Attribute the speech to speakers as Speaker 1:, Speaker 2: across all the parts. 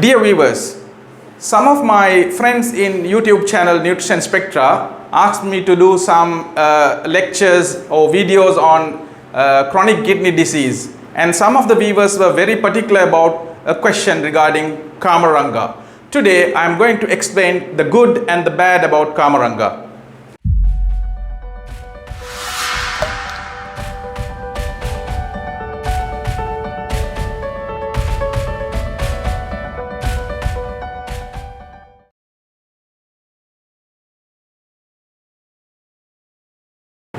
Speaker 1: Dear viewers, some of my friends in YouTube channel Nutrition Spectra asked me to do some lectures or videos on chronic kidney disease, and some of the viewers were very particular about a question regarding Kamaranga. Today I am going to explain the good and the bad about Kamaranga.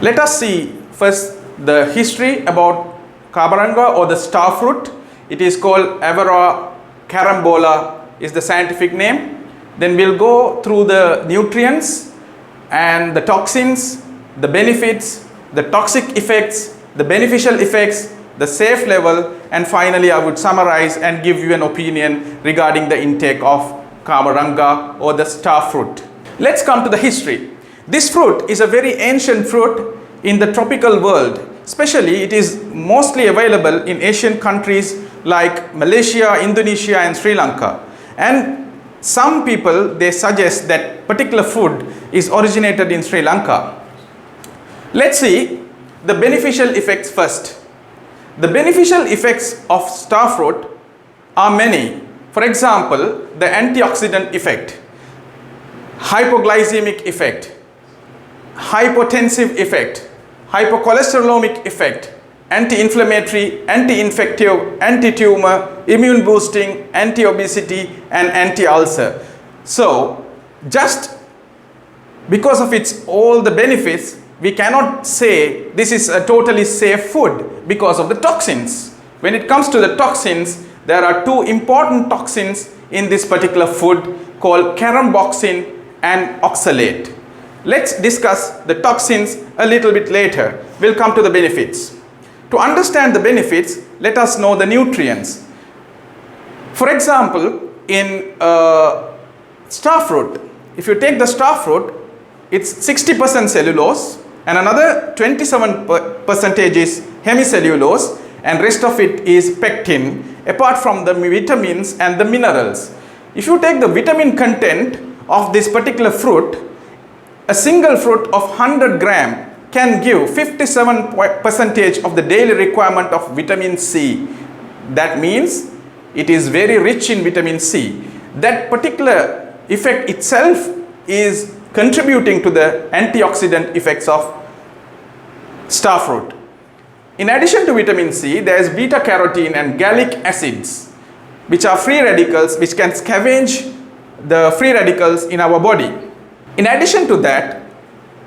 Speaker 1: Let us see first the history about Kamaranga or the starfruit. It is called Avera carambola is the scientific name. Then we'll go through the nutrients and the toxins, the benefits, the toxic effects, the beneficial effects, the safe level, and finally I would summarize and give you an opinion regarding the intake of Kamaranga or the starfruit. Let's come to the history. This fruit is a very ancient fruit in the tropical world. Especially it is mostly available in Asian countries like Malaysia, Indonesia and Sri Lanka. And some people, they suggest that particular food is originated in Sri Lanka. Let's see the beneficial effects first. The beneficial effects of starfruit are many. For example, the antioxidant effect, hypoglycemic effect, hypotensive effect, hypercholesterolemic effect, anti-inflammatory, anti-infective, anti-tumor, immune boosting, anti-obesity and anti-ulcer. So just because of its all the benefits, we cannot say this is a totally safe food because of the toxins. When it comes to the toxins, there are two important toxins in this particular food called caramboxin and oxalate. Let's discuss the toxins a little bit later. We'll come to the benefits. To understand the benefits, let us know the nutrients. For example, in starfruit, if you take the starfruit, it's 60% cellulose and another 27% is hemicellulose and rest of it is pectin, apart from the vitamins and the minerals. If you take the vitamin content of this particular fruit, a single fruit of 100 gram can give 57% of the daily requirement of vitamin C. That means it is very rich in vitamin C. That particular effect itself is contributing to the antioxidant effects of starfruit. In addition to vitamin C, there is beta carotene and gallic acids, which are free radicals which can scavenge the free radicals in our body. In addition to that,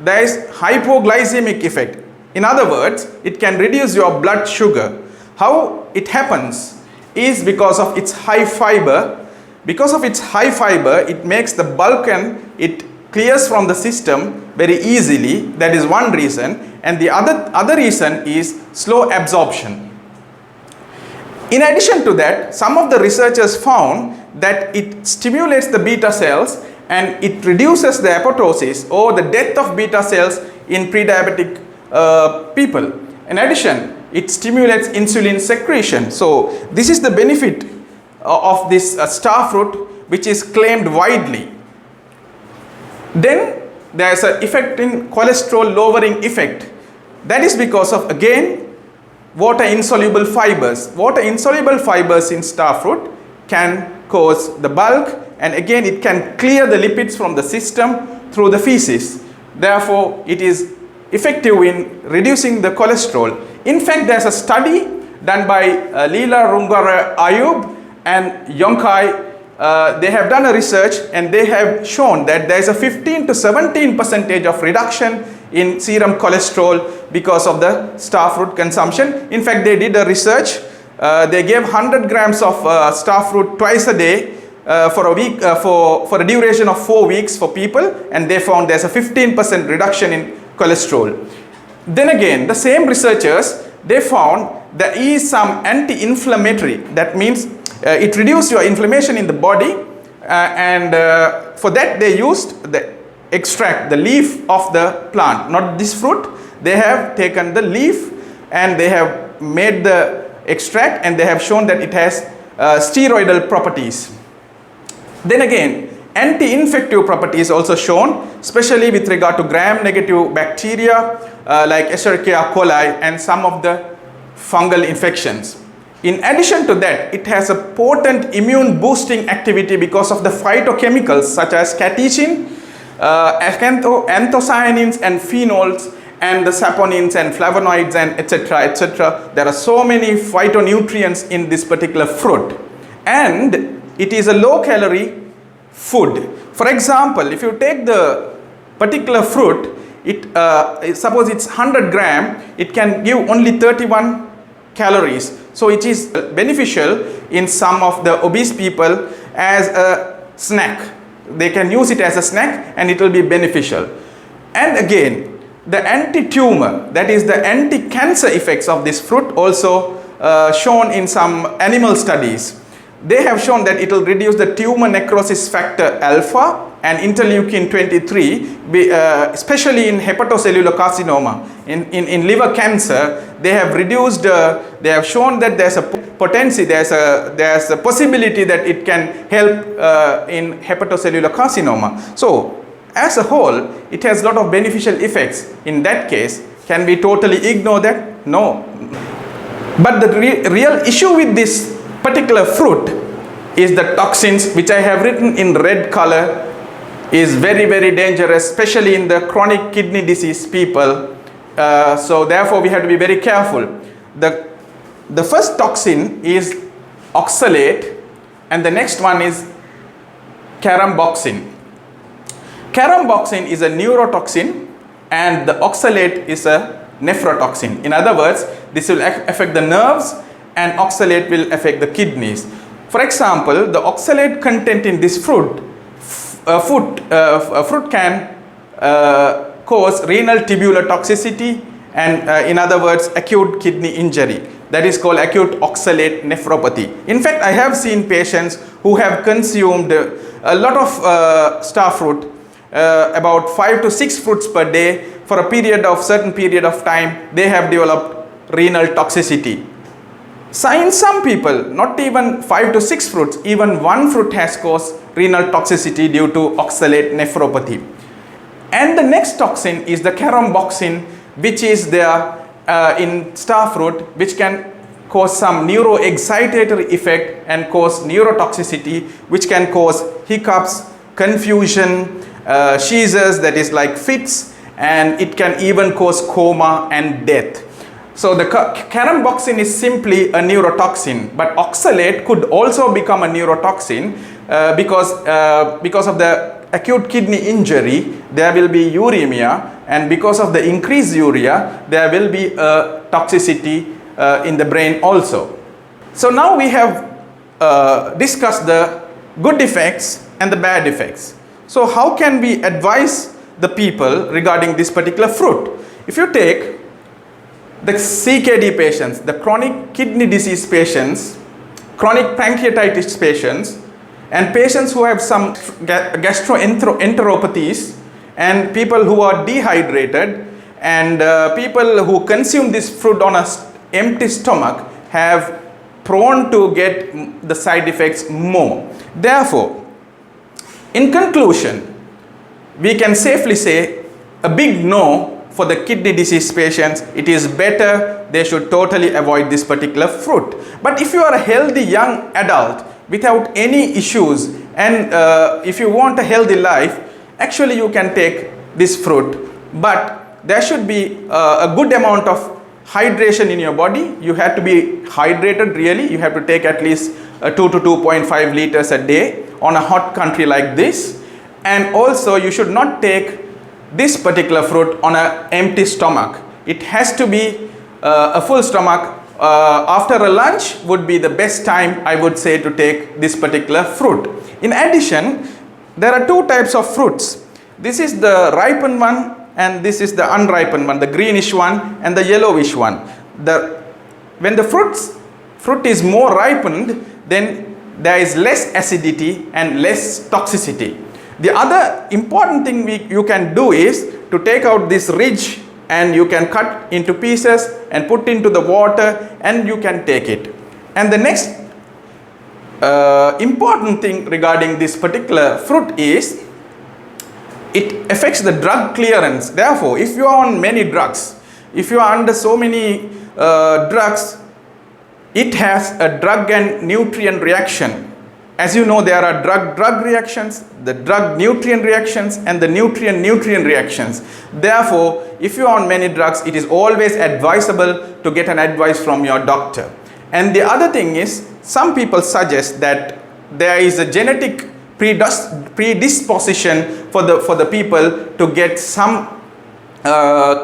Speaker 1: there is hypoglycemic effect. In other words, it can reduce your blood sugar. How it happens is because of its high fiber. Because of its high fiber, it makes the bulk and it clears from the system very easily. That is one reason. And the other reason is slow absorption. In addition to that, some of the researchers found that it stimulates the beta cells and it reduces the apoptosis or the death of beta cells in pre-diabetic people. In addition, it stimulates insulin secretion. So this is the benefit of this starfruit, which is claimed widely. Then there is an effect in cholesterol lowering effect. That is because of, again, water insoluble fibers. Water insoluble fibers in starfruit can cause the bulk, and again it can clear the lipids from the system through the feces. Therefore, it is effective in reducing the cholesterol. In fact, there is a study done by Leela Rungara Ayub and Yonkai. They have done a research and they have shown that there is a 15 to 17% of reduction in serum cholesterol because of the starfruit consumption. In fact, they did a research. They gave 100 grams of starfruit twice a day for a week, for a duration of 4 weeks for people, and they found there's a 15% reduction in cholesterol. Then again, the same researchers, they found there is some anti-inflammatory. That means it reduces your inflammation in the body, and for that they used the extract, the leaf of the plant, not this fruit. They have taken the leaf and they have made the extract and they have shown that it has steroidal properties. Then again, anti-infective properties also shown, especially with regard to gram-negative bacteria like Escherichia coli and some of the fungal infections. In addition to that, it has a potent immune boosting activity because of the phytochemicals such as catechin, anthocyanins and phenols, and the saponins and flavonoids and etc. etc. There are so many phytonutrients in this particular fruit, and it is a low calorie food. For example, if you take the particular fruit, suppose it's 100 gram, it can give only 31 calories. So it is beneficial in some of the obese people as a snack. They can use it as a snack and it will be beneficial. And again, the anti-tumor, that is the anti-cancer effects of this fruit also shown in some animal studies. They have shown that it will reduce the tumor necrosis factor alpha and interleukin 23, especially in hepatocellular carcinoma. In liver cancer, they have reduced, they have shown that there's a potency, there's a possibility that it can help in hepatocellular carcinoma. So, as a whole, it has a lot of beneficial effects. In that case, can we totally ignore that? No. But the real issue with this particular fruit is the toxins, which I have written in red color, is very, very dangerous, especially in the chronic kidney disease people. So therefore we have to be very careful. The first toxin is oxalate, and the next one is caramboxin. Caramboxin is a neurotoxin and the oxalate is a nephrotoxin. In other words, this will affect the nerves and oxalate will affect the kidneys. For example, the oxalate content in this fruit can cause renal tubular toxicity and in other words acute kidney injury. That is called acute oxalate nephropathy. In fact, I have seen patients who have consumed a lot of starfruit, about 5 to 6 fruits per day for a certain period of time. They have developed renal toxicity. So in some people, not even 5 to 6 fruits, even one fruit has caused renal toxicity due to oxalate nephropathy. And the next toxin is the caramboxin, which is there in starfruit, which can cause some neuroexcitatory effect and cause neurotoxicity, which can cause hiccups, confusion, seizures, that is like fits, and it can even cause coma and death. So the caramboxin is simply a neurotoxin, but oxalate could also become a neurotoxin because of the acute kidney injury, there will be uremia, and because of the increased urea, there will be a toxicity in the brain also. So now we have discussed the good effects and the bad effects. So how can we advise the people regarding this particular fruit? If you take the CKD patients, the chronic kidney disease patients, chronic pancreatitis patients, and patients who have some gastroenteropathies, and people who are dehydrated, and people who consume this fruit on an empty stomach have prone to get the side effects more. Therefore, in conclusion, we can safely say a big no for the kidney disease patients. It is better, they should totally avoid this particular fruit. But if you are a healthy young adult without any issues, and if you want a healthy life, actually you can take this fruit. But there should be a good amount of hydration in your body. You have to be hydrated really. You have to take at least 2 to 2.5 liters a day on a hot country like this. And also you should not take this particular fruit on an empty stomach. It has to be a full stomach. After a lunch would be the best time, I would say, to take this particular fruit. In addition, there are two types of fruits. This is the ripened one and this is the unripened one, the greenish one and the yellowish one. When the fruit is more ripened, then there is less acidity and less toxicity. The other important thing you can do is to take out this ridge, and you can cut into pieces and put into the water and you can take it. And the next important thing regarding this particular fruit is it affects the drug clearance. Therefore, if you are on many drugs, if you are under so many drugs, it has a drug and nutrient reaction. As you know, there are drug reactions, the drug nutrient reactions, and the nutrient reactions. Therefore, if you are on many drugs, it is always advisable to get an advice from your doctor. And the other thing is, some people suggest that there is a genetic predisposition for the people to get some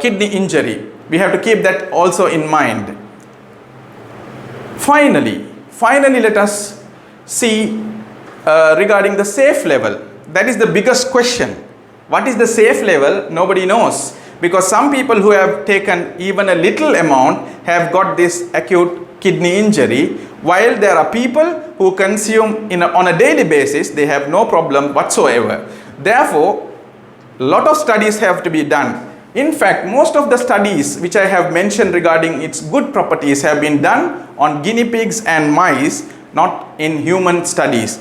Speaker 1: kidney injury. We have to keep that also in mind. Finally, let us see regarding the safe level. That is the biggest question. What is the safe level? Nobody knows, because some people who have taken even a little amount have got this acute kidney injury, while there are people who consume on a daily basis, they have no problem whatsoever. Therefore, a lot of studies have to be done. In fact, most of the studies which I have mentioned regarding its good properties have been done on guinea pigs and mice, not in human studies.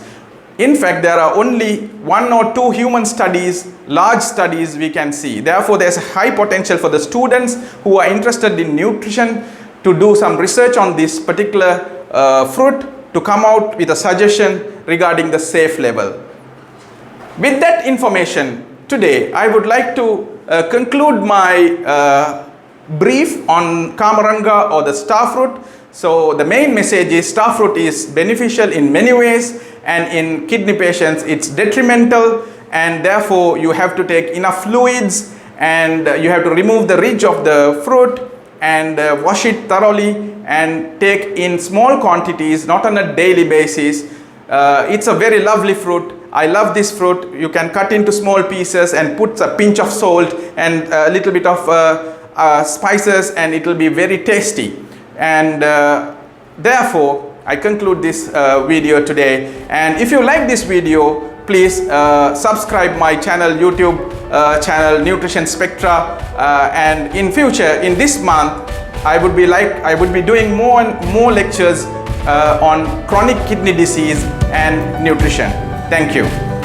Speaker 1: In fact, there are only 1 or 2 human studies, large studies we can see. Therefore, there is a high potential for the students who are interested in nutrition to do some research on this particular fruit to come out with a suggestion regarding the safe level. With that information, today I would like to conclude my brief on Kamaranga or the starfruit. So the main message is starfruit is beneficial in many ways, and in kidney patients it's detrimental, and therefore you have to take enough fluids, and you have to remove the ridge of the fruit and wash it thoroughly and take in small quantities, not on a daily basis. It's a very lovely fruit. I love this fruit. You can cut into small pieces and put a pinch of salt and a little bit of spices, and it will be very tasty. And therefore, I conclude this video today. And if you like this video, please subscribe my channel, YouTube channel Nutrition Spectra, and in future, in this month, I would be doing more and more lectures on chronic kidney disease and nutrition. Thank you.